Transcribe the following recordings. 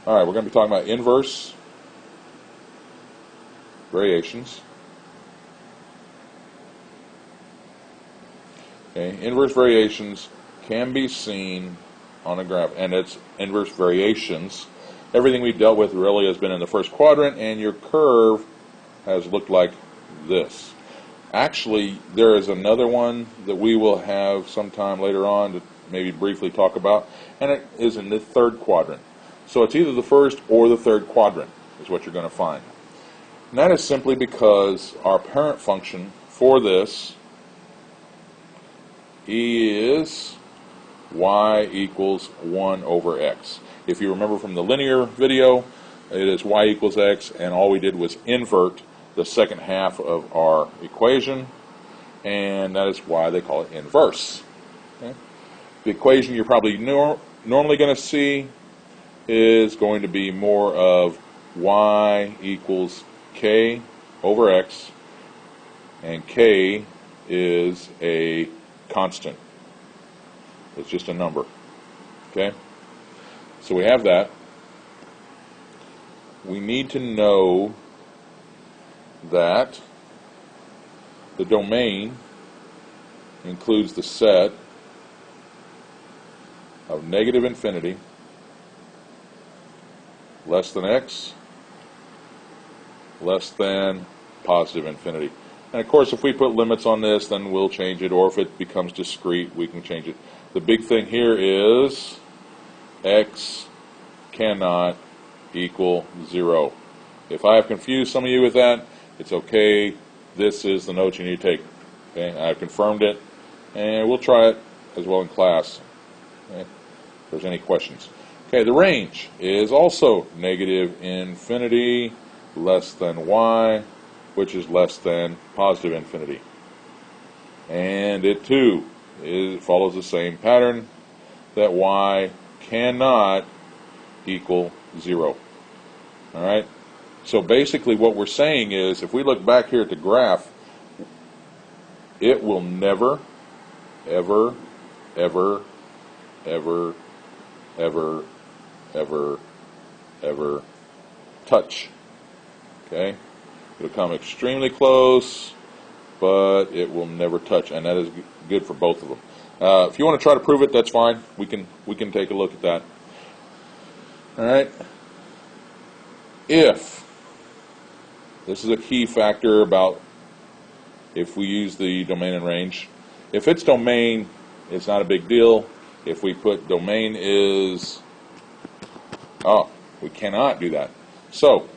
All right, we're going to be talking about inverse variations. Okay, inverse variations can be seen on a graph, and it's inverse variations. Everything we've dealt with really has been in the first quadrant, and your curve has looked like this. Actually, there is another one that we will have sometime later on to maybe briefly talk about, and it is in the third quadrant. So it's either the first or the third quadrant is what you're going to find. And that is simply because our parent function for this is y equals 1 over x. If you remember from the linear video, it is y equals x, and all we did was invert the second half of our equation, and that is why they call it inverse. Okay? The equation you're probably normally going to see is going to be more of y equals k over x, and k is a constant. It's just a number. Okay? So we have that. We need to know that the domain includes the set of negative infinity less than x less than positive infinity. And of course, if we put limits on this, then we'll change it, or if it becomes discrete, we can change it. The big thing here is x cannot equal 0. If I have confused some of you with that, it's okay. This is the note you need to take. Okay, I've confirmed it, and we'll try it as well in class. Okay? If there's any questions. Okay, the range is also negative infinity less than y, which is less than positive infinity. And it too follows the same pattern that y cannot equal 0. All right? So basically what we're saying is, if we look back here at the graph, it will never, ever, ever, ever, ever, ever, ever touch. Okay? It'll come extremely close, but it will never touch, and that is good for both of them. If you want to try to prove it, that's fine. We can take a look at that. All right? If this is a key factor about if we use the domain and range. If it's domain, it's not a big deal. If we put domain is, we cannot do that. So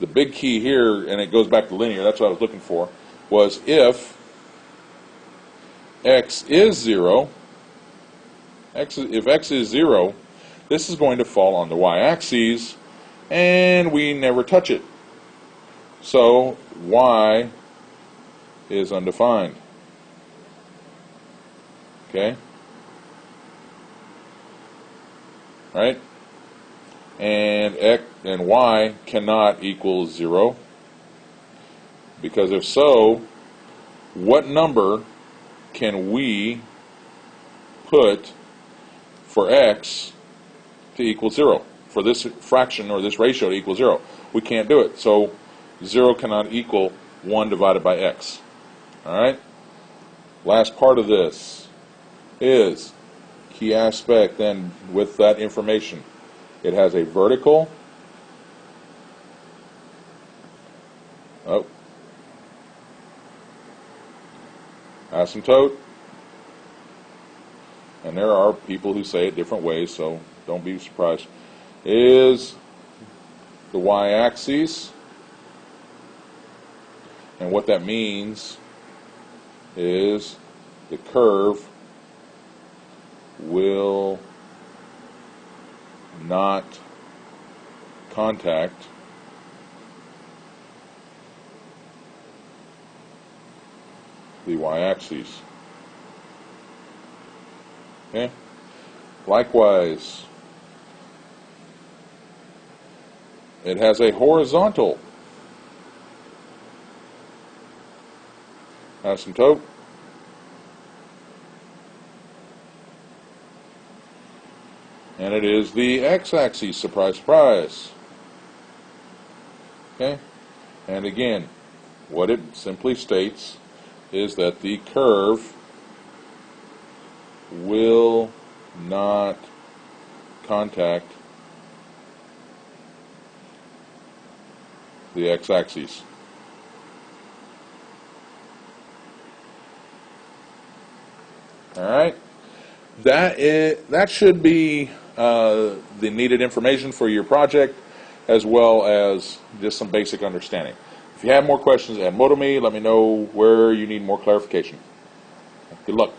the big key here, and it goes back to linear, that's what I was looking for, was if x is 0, if x is 0, this is going to fall on the y-axis, and we never touch it. So y is undefined. Okay? Right? And x and y cannot equal 0, because if so, what number can we put for x to equal 0? For this fraction or this ratio to equal 0. We can't do it. So 0 cannot equal 1 divided by x. Alright? Last part of this is key aspect then with that information. It has a vertical asymptote, and there are people who say it different ways, so don't be surprised, is the y-axis, and what that means is the curve will not contact the y-axis. Okay? Likewise, it has a horizontal asymptote, and it is the x-axis. Surprise, surprise. Okay, and again, what it simply states is that the curve will not contact the x-axis. All right, that should be the needed information for your project, as well as just some basic understanding. If you have more questions, add more to me. Let me know where you need more clarification. Good luck.